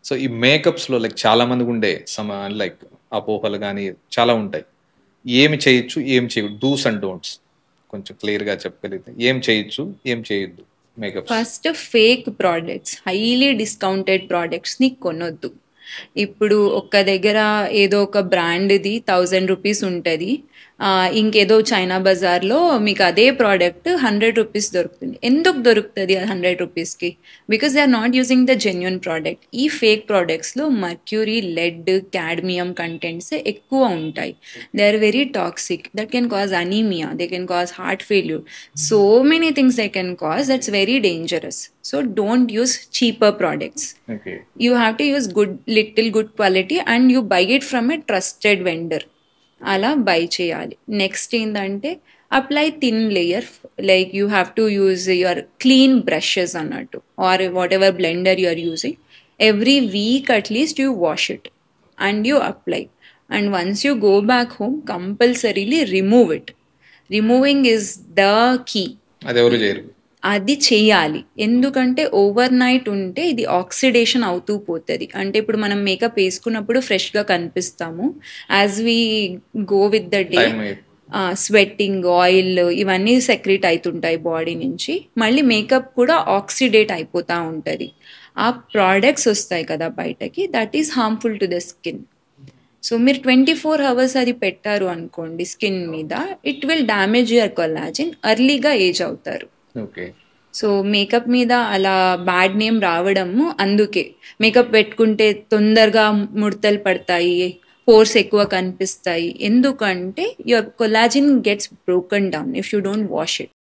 So, ఈ మేకప్స్‌లో like చాలా మందికుండే like అపోహలు గాని చాలా ఉంటాయి. ఏమి చేయొచ్చు? ఏం చేయకూడదు? డూస్ అండ్ డోంట్స్ కొంచెం క్లియర్‌గా చెప్పగలిగితే ఏం చేయొచ్చు? ఏం చేయొద్దు makeups? First fake products, highly discounted ప్రోడక్ట్స్ని కొనొద్దు. ఇప్పుడు ఒక్క దగ్గర ఏదో ఒక బ్రాండ్ది ₹1000 ఉంటుంది. ఇంకేదో చైనా బజార్లో మీకు అదే ప్రోడక్ట్ ₹100 దొరుకుతుంది. ఎందుకు దొరుకుతుంది అది ₹100కి? Because they are not using the genuine product. ఈ ఫేక్ ప్రోడక్ట్స్లో మర్క్యూరీ, లెడ్, క్యాడ్మియం కంటెంట్స్ ఎక్కువ ఉంటాయి. They are very toxic. That can cause anaemia, they can cause heart failure. So many things they can cause. That's very dangerous. So don't use cheaper products. Okay. You have to use little good quality, and you buy it from a trusted vendor. అలా buy చేయాలి. Next ఏంటంటే apply thin layer. Like you have to use your clean brushes అన్నట్టు, or whatever blender you are using. Every week at least you wash it and you apply. And once you go back home compulsorily remove it. Removing is the key. అదెవరు జేయరు. అది చెయ్యాలి. ఎందుకంటే over night ఉంటే ఇది oxidation అవుతూ పోతుంది. అంటే ఇప్పుడు మనం మేకప్ వేసుకున్నప్పుడు ఫ్రెష్గా కనిపిస్తాము. As we go with the day time sweating, oil ఇవన్నీ సెక్రెట్ అవుతుంటాయి బాడీ నుంచి. మళ్ళీ మేకప్ కూడా ఆక్సిడేట్ అయిపోతూ ఉంటుంది. ఆ ప్రోడక్ట్స్ వస్తాయి కదా బయటకి, that is harmful to the skin. So మీరు 24 hours అది పెట్టారు అనుకోండి స్కిన్ మీద, it will damage your collagen, ఎర్లీగా ఏజ్ అవుతారు. ఓకే. సో మేకప్ మీద అలా బ్యాడ్ నేమ్ రావడము అందుకే. మేకప్ పెట్టుకుంటే తొందరగా ముడతలు పడతాయి, పోర్స్ ఎక్కువ కనిపిస్తాయి. ఎందుకంటే your collagen gets broken down if you don't wash it.